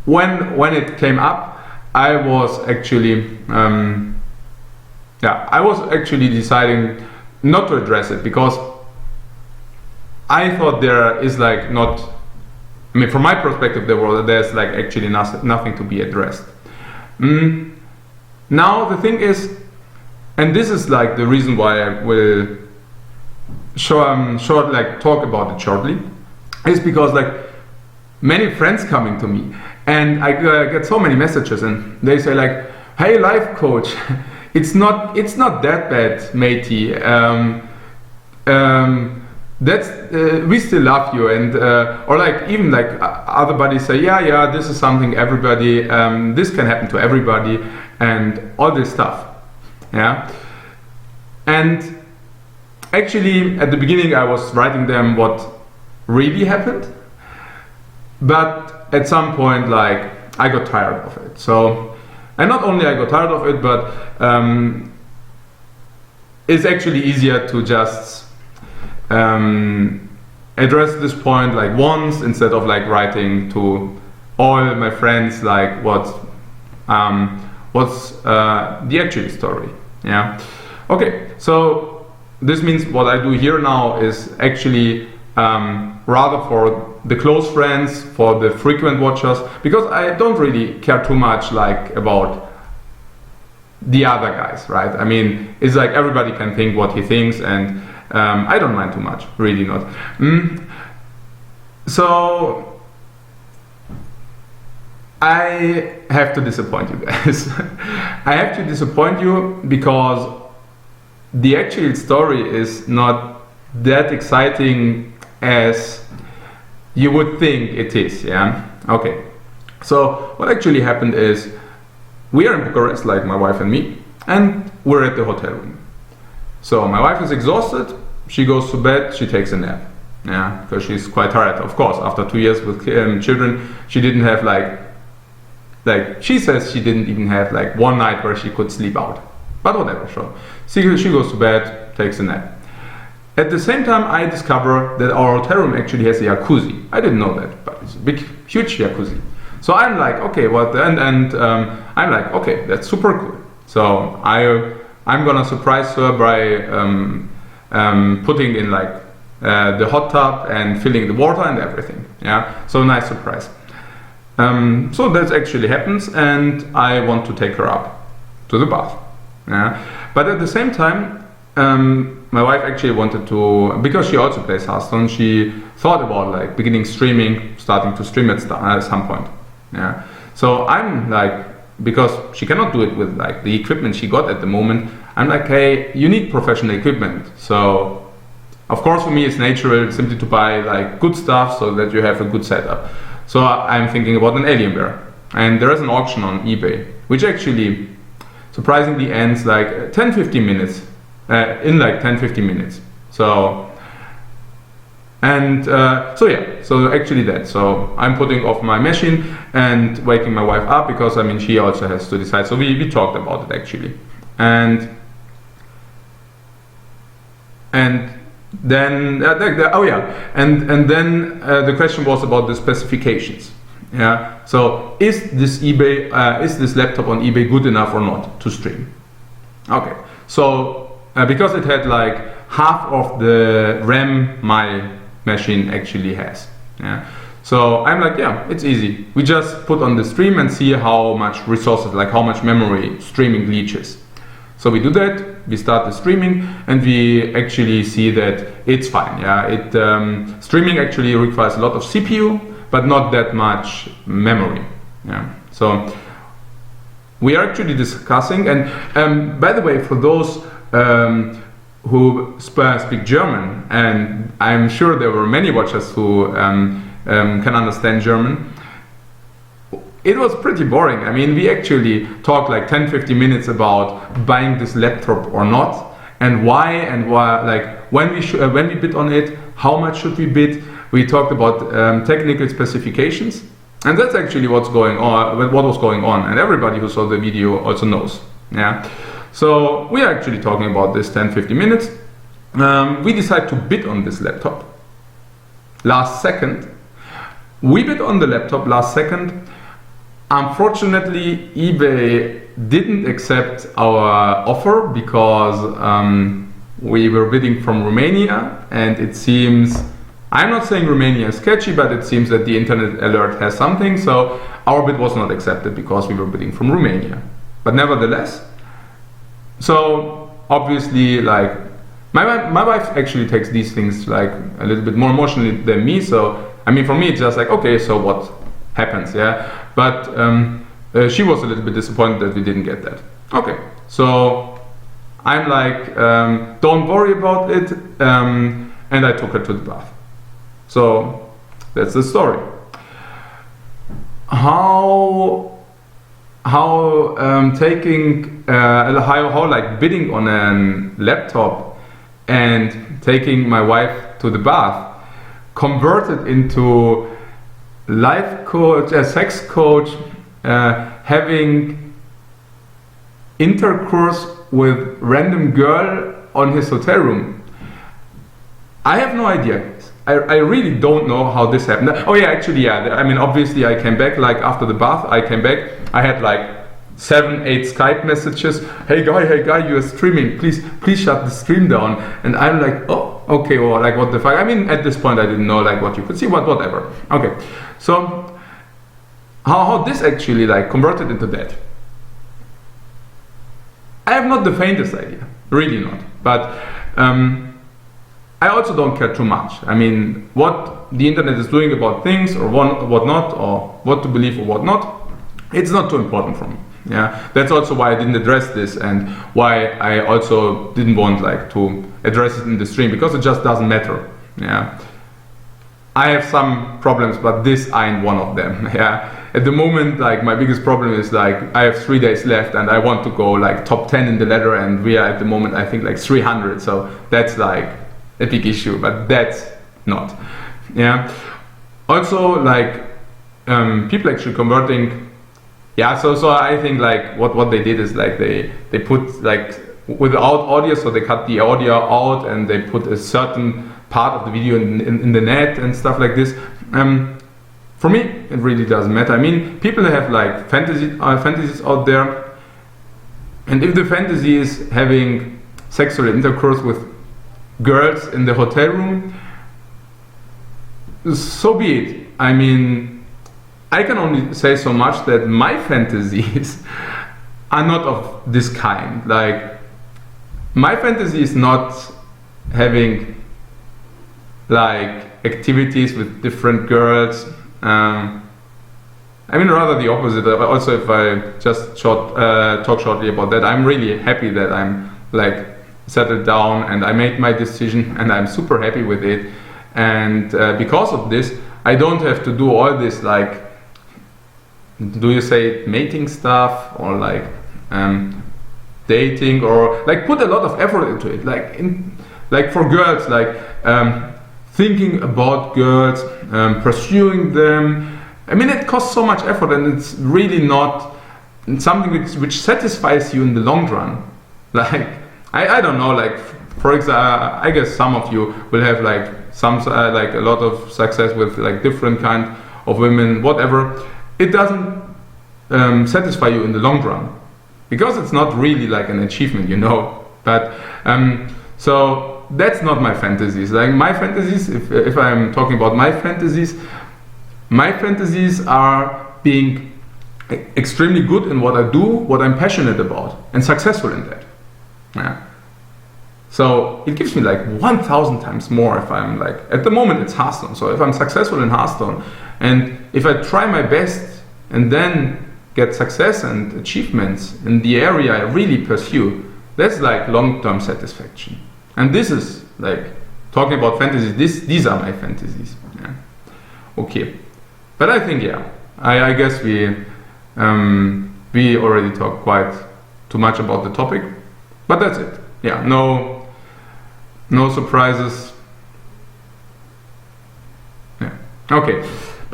when it came up, I was actually deciding not to address it, because I thought there is like not, I mean, from my perspective, there's like actually nothing to be addressed. Now the thing is, and this is like the reason why I will talk about it shortly, is because like many friends coming to me, and I get so many messages, and they say like, "Hey, life coach, it's not that bad, matey. We still love you," and or like even like other buddies say, yeah, this is something everybody, this can happen to everybody, and all this stuff. Yeah, and actually at the beginning I was writing them what really happened, but at some point like I got tired of it. So, and not only I got tired of it, but it's actually easier to just address this point like once, instead of like writing to all my friends like what's the actual story. Yeah. Okay, so this means what I do here now is actually rather for the close friends, for the frequent watchers, because I don't really care too much like about the other guys, right? I mean, it's like everybody can think what he thinks, and I don't mind too much, really not. So I have to disappoint you guys. I have to disappoint you because the actual story is not that exciting as you would think it is. Yeah. Okay. So what actually happened is, we are in Bucharest, like my wife and me, and we're at the hotel room. So my wife is exhausted, she goes to bed, she takes a nap. Yeah, because she's quite tired. Of course, after 2 years with children, she didn't have like she says she didn't even have like one night where she could sleep out. But whatever, sure. She goes to bed, takes a nap. At the same time, I discover that our hotel room actually has a jacuzzi. I didn't know that, but it's a big, huge jacuzzi. So I'm like, okay, what? And I'm like, okay, that's super cool. So I'm gonna surprise her by putting in like the hot tub and filling the water and everything. Yeah, so nice surprise. So that actually happens, and I want to take her up to the bath. Yeah, but at the same time, my wife actually wanted to, because she also plays Hearthstone, she thought about like beginning streaming, starting to stream at some point. Yeah, so I'm like, because she cannot do it with like the equipment she got at the moment, I'm like, hey, you need professional equipment. So of course for me it's natural simply to buy like good stuff so that you have a good setup. So I'm thinking about an Alienware, and there is an auction on eBay, which actually surprisingly ends like 10-15 minutes, in like 10-15 minutes. So, and so yeah, so actually that. So I'm putting off my machine and waking my wife up, because I mean she also has to decide. So we talked about it actually, and then and then the question was about the specifications. Yeah, so is this laptop on eBay good enough or not to stream? Okay, so because it had like half of the RAM my machine actually has. Yeah, so I'm like, yeah, it's easy. We just put on the stream and see how much resources, like how much memory streaming leaches. So we do that, we start the streaming, and we actually see that it's fine. Yeah, streaming actually requires a lot of CPU, but not that much memory. Yeah, so we are actually discussing, and by the way, for those who speak German, and I'm sure there were many watchers who can understand German, it was pretty boring. I mean, we actually talked like 10-15 minutes about buying this laptop or not, and why, like when we bid on it, how much should we bid. We talked about technical specifications, and that's actually what was going on, and everybody who saw the video also knows. Yeah, so we are actually talking about this 10-15 minutes. We decide to bid on this laptop last second. We bid on the laptop last second. unfortunately, eBay didn't accept our offer because we were bidding from Romania, and it seems, I'm not saying Romania is sketchy, but it seems that the internet alert has something, so our bid was not accepted because we were bidding from Romania. But nevertheless, so obviously, like, my wife actually takes these things like a little bit more emotionally than me, so I mean, for me it's just like, okay, so what happens, yeah? But she was a little bit disappointed that we didn't get that. Okay, so I'm like, don't worry about it, and I took her to the bath. So that's the story. How taking how like bidding on a laptop and taking my wife to the bath converted into Lifecoach, SEXCOACH, having intercourse with random girl on his hotel room. I have no idea. I really don't know how this happened. Oh yeah, actually, yeah. I mean, obviously I came back, like after the bath, I came back. I had like 7, 8 Skype messages. Hey guy, you are streaming. Please shut the stream down. And I'm like, oh, okay, well, like what the fuck? I mean, at this point I didn't know like what you could see, but whatever. Okay, so how this actually like converted into that? I have not the faintest idea, really not. But I also don't care too much. I mean, what the internet is doing about things or what not, or what to believe or what not, it's not too important for me. Yeah, that's also why I didn't address this, and why I also didn't want like to address it in the stream, because it just doesn't matter. Yeah, I have some problems, but this ain't one of them. Yeah, at the moment, like my biggest problem is like I have 3 days left, and I want to go like top 10 in the ladder, and we are at the moment I think like 300. So that's like a big issue, but that's not. Yeah. Also, like people actually converting. Yeah. So I think like what they did is like they put like without audio, so they cut the audio out and they put a certain part of the video in the net and stuff like this. For me, it really doesn't matter. I mean, people have like fantasies out there, and if the fantasy is having sexual intercourse with girls in the hotel room, so be it. I mean, I can only say so much that my fantasies are not of this kind. Like, my fantasy is not having like activities with different girls. I mean, rather the opposite. Also, if I just talk shortly about that, I'm really happy that I'm like settled down and I made my decision, and I'm super happy with it. And because of this, I don't have to do all this like, do you say mating stuff, or like dating, or like put a lot of effort into it. Like for girls, like thinking about girls, pursuing them. I mean, it costs so much effort, and it's really not something which satisfies you in the long run. Like, I don't know, like for example, I guess some of you will have like like a lot of success with like different kind of women, whatever. It doesn't satisfy you in the long run, because it's not really like an achievement, you know. But so that's not my fantasies. Like my fantasies, if I'm talking about my fantasies are being extremely good in what I do, what I'm passionate about, and successful in that. Yeah. So it gives me like 1,000 times more if I'm like, at the moment it's Hearthstone. So if I'm successful in Hearthstone, and if I try my best and then get success and achievements in the area I really pursue, that's like long-term satisfaction. And this is like, talking about fantasies, these are my fantasies. Yeah. Okay. But I think, yeah, I guess we already talked quite too much about the topic, but that's it. Yeah, no surprises. Yeah. Okay.